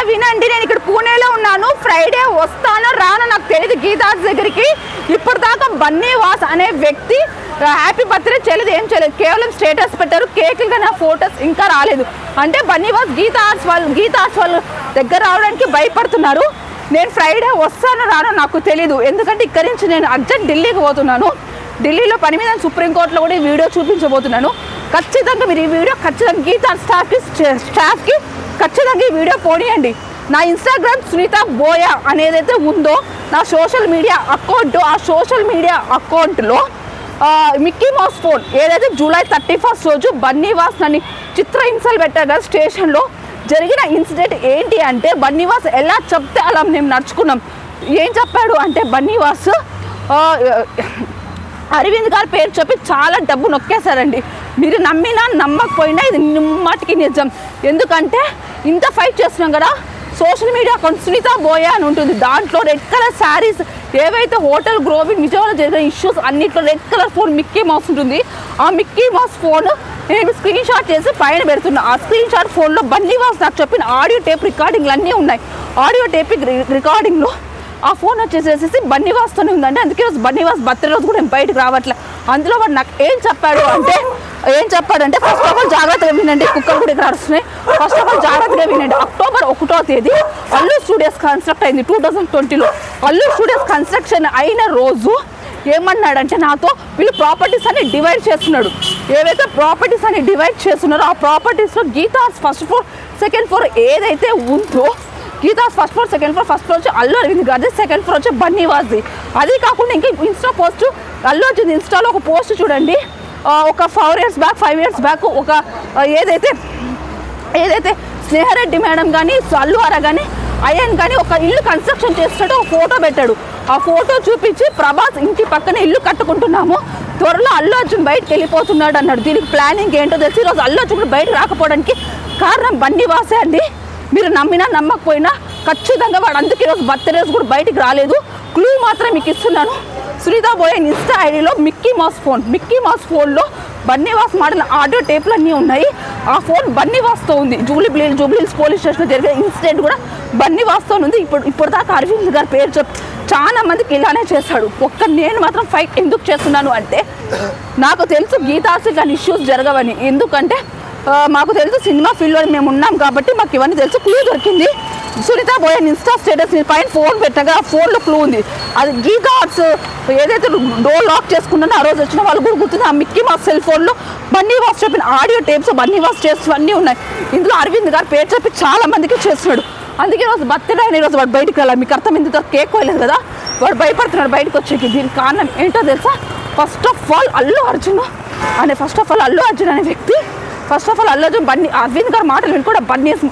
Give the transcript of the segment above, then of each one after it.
వినండి, నేను ఇక్కడ పూణేలో ఉన్నాను. ఫ్రైడే వస్తానో రానో నాకు తెలియదు గీతా దగ్గరికి. ఇప్పటిదాకా బన్నీవాస్ అనే వ్యక్తి హ్యాపీ బర్త్డే చేయలేదు, ఏం చేయలేదు, కేవలం స్టేటస్ పెట్టారు. కేకులు కానీ ఆ ఫొటోస్ ఇంకా రాలేదు. అంటే బన్నీవాస్ గీతా ఆర్ట్స్ వాళ్ళ దగ్గర రావడానికి భయపడుతున్నారు. నేను ఫ్రైడే వస్తానో రానో నాకు తెలీదు, ఎందుకంటే ఇక్కడి నుంచి నేను అర్జెంట్ ఢిల్లీకి పోతున్నాను. ఢిల్లీలో పని మీద సుప్రీంకోర్టులో కూడా ఈ వీడియో చూపించబోతున్నాను. ఖచ్చితంగా మీరు ఈ వీడియో ఖచ్చితంగా గీతా స్టాఫ్కి ఖచ్చితంగా ఈ వీడియో పోనీయండి. నా ఇన్స్టాగ్రామ్ సునీత బోయా అనేదైతే ఉందో నా సోషల్ మీడియా అకౌంట్, ఆ సోషల్ మీడియా అకౌంట్లో మిక్కీ మౌస్ ఫోన్ ఏదైతే జూలై 31 రోజు బన్నీవాస్ నన్ను చిత్రహింసలు పెట్టారు కదా స్టేషన్లో, జరిగిన ఇన్సిడెంట్ ఏంటి అంటే బన్నీవాస్ ఎలా చెప్తే అలా మేము నడుచుకున్నాం. ఏం చెప్పాడు అంటే బన్నీవాస్ అరవింద్ గారి పేరు చెప్పి చాలా డబ్బు నొక్కేశారండి. మీరు నమ్మినా నమ్మకపోయినా ఇది నిమ్మటికి నిజం. ఎందుకంటే ఇంత ఫైట్ చేస్తున్నాం కదా, social media account Sunitha Boya అని ఉంటుంది. దాంట్లో రెడ్ కలర్ శారీస్ ఏవైతే హోటల్ గ్రోవిన్ విజయవాడలో జరిగిన ఇష్యూస్ అన్నింటిలో red colour phone Mickey mouse ఉంటుంది. ఆ మిక్కీ మౌస్ ఫోన్ నేను స్క్రీన్ షాట్ చేసి పైన పెడుతున్నా. ఆ స్క్రీన్ షాట్ ఫోన్లో బన్నీవాస్ నాకు చెప్పిన ఆడియో టేప్ రికార్డింగ్లు అన్నీ ఉన్నాయి. ఆడియో టేప్ రికార్డింగ్లో ఆ ఫోన్ వచ్చేసేసి బన్నీవాస్తోనే ఉందండి. అందుకే రోజు బన్నీవాస్ బర్త్డే రోజు కూడా నేను బయటకు రావట్లే. అందులో వాడు నాకు ఏం చెప్పాడంటే ఫస్ట్ ఆఫ్ ఆల్ జాగ్రత్తగా వినండి, కుక్కలు కూడా ఇక్కడ అరుస్తున్నాయి. ఫస్ట్ ఆఫ్ ఆల్ జాగ్రత్తగా వినండి. అక్టోబర్ 1వ తేదీ అల్లు స్టూడియోస్ కన్స్ట్రక్ట్ అయింది 2020లో. అల్లు స్టూడియోస్ కన్స్ట్రక్షన్ అయిన రోజు ఏమన్నాడంటే నాతో వీళ్ళు ప్రాపర్టీస్ అన్ని డివైడ్ చేస్తున్నాడు. ఏవైతే ప్రాపర్టీస్ అన్ని డివైడ్ చేస్తున్నారో ఆ ప్రాపర్టీస్లో Geetha's first floor second floor ఏదైతే ఉందో Geetha's first floor second floor, first floor వచ్చి అల్లు అరవింద్ గారిది, సెకండ్ ఫ్లోర్ వచ్చి బన్నీవాస్ది. అది కాకుండా ఇంకా ఇన్స్టా పోస్ట్ అల్లు అర్జున్ ఇన్స్టాలో ఒక పోస్ట్ చూడండి. ఒక 5 ఇయర్స్ బ్యాక్ ఒక ఏదైతే స్నేహారెడ్డి మేడం కానీ అల్లు అర కానీ అయ్యన్ కానీ ఒక ఇల్లు కన్స్ట్రక్షన్ చేసినట్టు ఒక ఫోటో పెట్టాడు. ఆ ఫోటో చూపించి ప్రభాస్ ఇంటి పక్కన ఇల్లు కట్టుకుంటున్నాము, త్వరలో అల్లు అర్జున్ బయటకు వెళ్ళిపోతున్నాడు అన్నాడు. దీనికి ప్లానింగ్ ఏంటో తెలిసి ఈరోజు అల్లు అర్జున్ బయటకు రాకపోవడానికి కారణం బన్నీవాసే అండి. మీరు నమ్మినా నమ్మకపోయినా ఖచ్చితంగా వాడు అందుకే ఈరోజు బర్త్డే రోజు కూడా బయటికి రాలేదు. క్లూ మాత్రం మీకు ఇస్తున్నాను. సునీత బోయా ఇన్స్టా ఐడిలో మిక్కీ మౌస్ ఫోన్లో బన్నీవాస్ మాడిన ఆడియో టేప్లు అన్నీ ఉన్నాయి. ఆ ఫోన్ బన్నీవాస్తో ఉంది. జూబ్లీహిల్స్ పోలీస్ స్టేషన్లో జరిగే ఇన్సిడెంట్ కూడా బన్నీవాస్తో ఉంది. ఇప్పుడు దాకా అరవింద్ గారి పేరు చెప్పి చాలా మందికి ఇలానే చేశాడు. నేను మాత్రం ఫైట్ ఎందుకు చేస్తున్నాను అంటే నాకు తెలుసు గీతాసి కానీ ఇష్యూస్ జరగవని. ఎందుకంటే మాకు తెలుసు సినిమా ఫీల్డ్లో మేము ఉన్నాం కాబట్టి మాకు ఇవన్నీ తెలుసు. క్లూ దొరికింది. సునీత బోయా ఇన్స్టా స్టేటస్ పైన ఫోన్ పెట్టగా ఆ ఫోన్లో క్లూ ఉంది. అది గీతా ఆర్ట్స్ ఏదైతే డోర్ లాక్ చేసుకున్నానో ఆ రోజు వచ్చిన వాళ్ళు కూడా గుర్తుంది. ఆ మిక్కీ మౌస్ సెల్ ఫోన్లో బన్నీవాస్ చెప్పిన ఆడియో టేప్స్ బన్నీవాస్ టేప్స్ అన్నీ ఉన్నాయి. ఇందులో అరవింద్ గారు పేరు చెప్పి చాలా మందికి చేస్తున్నాడు. అందుకే రోజు బర్త్డే అయిన రోజు వాడు బయటకు వెళ్ళాలి. మీకు అర్థం ఎందుకు కేక్ కోయలేదు కదా, వాడు భయపడుతున్నాడు బయటకు వచ్చేకి. దీనికి కారణం ఏంటో తెలుసా? First of all Allu Arjun అనే వ్యక్తి అల్లు అర్జున్ అరవింద్ గారి మాటలు విని కూడా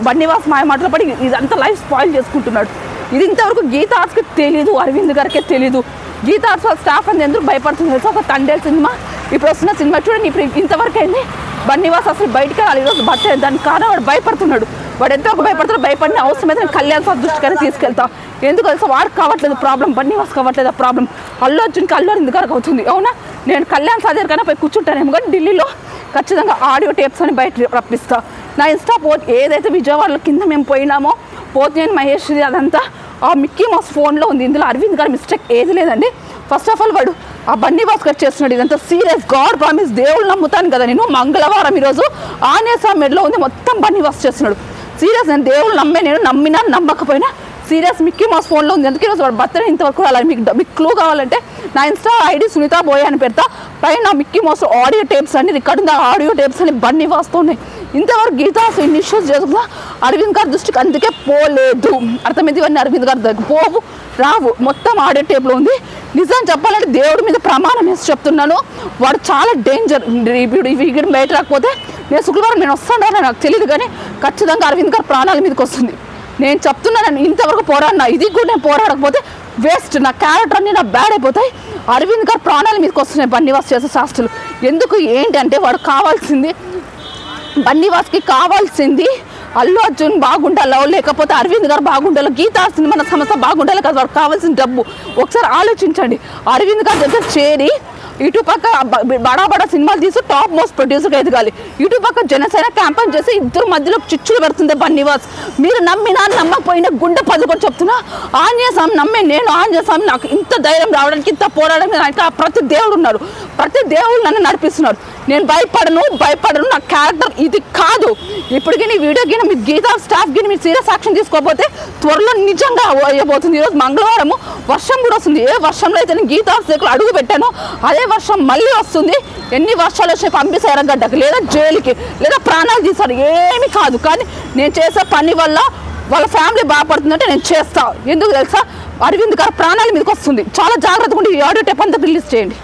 బన్నీవాస్ మాయ మాటలు పడి ఇదంతా లైఫ్ స్పాయిల్ చేసుకుంటున్నాడు. ఇది ఇంతవరకు గీతా ఆర్ట్స్కి తెలీదు, అరవింద్ గారికే తెలీదు. గీతా ఆర్ట్స్ వాళ్ళ స్టాఫ్ అని ఎందుకు భయపడుతుంది తెలుసా? ఒక తండేల్ సినిమా ఇప్పుడు వస్తున్న సినిమా చూడండి. ఇప్పుడు ఇంతవరకు అయింది బన్నీవాస్ అసలు బయటికి వెళ్ళాలి ఈరోజు బర్త్డే. దానికి కారణం వాడు భయపడుతున్నాడు. వాడు ఎంతవరకు భయపడుతున్నాడు, భయపడిన అవసరం అయితే నేను కళ్యాణ్ సార్ దృష్టికైనా తీసుకెళ్తా. ఎందుకు తెలుసా? వాడికి కావట్లేదు ప్రాబ్లం, బన్నీవాస్ కావట్లేదు ఆ ప్రాబ్లం. అల్లు అర్జున్కి అల్లు అరవింద్ గారికి అవుతుంది. అవునా, నేను కళ్యాణ్ సార్ దగ్గర పోయి కూర్చుంటానేమో కానీ ఢిల్లీలో ఖచ్చితంగా ఆడియో టేప్స్ అని బయట రప్పిస్తా. నా ఇన్స్టా పోస్ట్ ఏదైతే విజయవాడలో కింద మేము పోయినామో పోతినేని మహేష్ది అదంతా ఆ మిక్కీ మౌస్ ఫోన్లో ఉంది. ఇందులో అరవింద్ గారి మిస్టేక్ ఏది లేదండి. ఫస్ట్ ఆఫ్ ఆల్ వాడు ఆ బన్నీవాస్ కట్ చేస్తున్నాడు. ఇదంతా సీరియస్. గాడ్ ప్రామిస్, దేవుళ్ళు నమ్ముతాను కదా నేను. మంగళవారం ఈరోజు ఆనేసా మెడలో ఉంది, మొత్తం బన్నీవాస్ చేస్తున్నాడు. సీరియస్, నేను దేవుళ్ళు నమ్మినా నమ్మకపోయినా సీరియస్ మిక్కీ మౌస్ ఫోన్లో ఉంది. అందుకే రోజు వాడు బర్త్డే ఇంతవరకు అలా. మీకు క్లూ కావాలంటే నా ఇన్స్టా ఐడి సునీత బోయా అని పెడతా. పైన మిక్కీ మౌస్ ఆడియో టేప్స్ అన్ని రికార్డు ఉంది. ఆడియో టేప్స్ అని బన్నీవాస్తో ఉన్నాయి. ఇంతవరకు గీతాస్ ఇన్ని ఇష్యూస్ చేసుకున్నా అరవింద్ గారి దృష్టికి అందుకే పోలేదు. అర్థమైంది? ఇవన్నీ అరవింద్ గారి దగ్గర రావు, మొత్తం ఆడియో టేప్లో ఉంది. నిజం చెప్పాలంటే దేవుడి మీద ప్రమాణం వేసి చెప్తున్నాను, వాడు చాలా డేంజర్. ఇప్పుడు బయట రాకపోతే నేను శుక్రవారం నేను వస్తాను నాకు తెలియదు కానీ ఖచ్చితంగా అరవింద్ గారి ప్రాణాల మీదకి వస్తుంది. నేను చెప్తున్నాను, ఇంతవరకు పోరాడినా, ఇది కూడా నేను పోరాడకపోతే వేస్ట్. నా క్యారెక్టర్ అన్నీ నా బ్యాడ్ అయిపోతాయి. అరవింద్ గారు ప్రాణాల మీదకి వస్తున్నాయి బన్నీవాస్ చేసే శాస్త్రులు. ఎందుకు ఏంటి అంటే వాడు కావాల్సింది, బన్నీవాస్కి కావాల్సింది అల్లు అర్జున్ బాగుండాలో లేకపోతే అరవింద్ గారు బాగుండాలో, గీతా సినిమా సంస్థ బాగుండాలి కదా. వాడు కావాల్సిన డబ్బు. ఒకసారి ఆలోచించండి. అరవింద్ గారి దగ్గర చేరి ఇటు పక్క బడా బడా సినిమాలు తీసి టాప్ మోస్ట్ ప్రొడ్యూసర్గా ఎదగాలి, ఇటు పక్క జనసేన క్యాంపెయిన్ చేసి ఇద్దరు మధ్యలో చిచ్చులు పెడుతుంది బన్నీవాస్. మీరు నమ్మినా నమ్మకపోయినా గుండె పదుకొని చెప్తున్నా, ఆంజనేయ స్వామి నమ్మే నేను, ఆంజనేయ స్వామి నాకు ఇంత ధైర్యం రావడానికి, ఇంత పోరాడడానికి ప్రతి దేవుడు ఉన్నారు, ప్రతి దేవుడు నన్ను నడిపిస్తున్నారు. నేను భయపడను, నా క్యారెక్టర్ ఇది కాదు. ఇప్పటికీ నీ వీడియో గిన మీ గీతా స్టాఫ్ గిని మీరు సీరియస్ యాక్షన్ తీసుకోకపోతే త్వరలో నిజంగా అయ్యబోతుంది. ఈరోజు మంగళవారము వర్షం కూడా వస్తుంది. ఏ వర్షంలో అయితే నేను గీతా దగ్గర అడుగు పెట్టానో అదే వర్షం మళ్ళీ వస్తుంది. ఎన్ని వర్షాలు వచ్చి పంపిస్తారు ఎర్రగడ్డకు, లేదా జైలుకి, లేదా ప్రాణాలు తీస్తారు, ఏమి కాదు. కానీ నేను చేసే పని వల్ల వాళ్ళ ఫ్యామిలీ బాగుపడుతుందంటే నేను చేస్తా. ఎందుకు తెలుసా, అరవింద్ గారు ప్రాణాల మీదకి వస్తుంది. చాలా జాగ్రత్తగా ఉండి ఈ ఆడియో టేప్ అంతా రిలీజ్ చేయండి.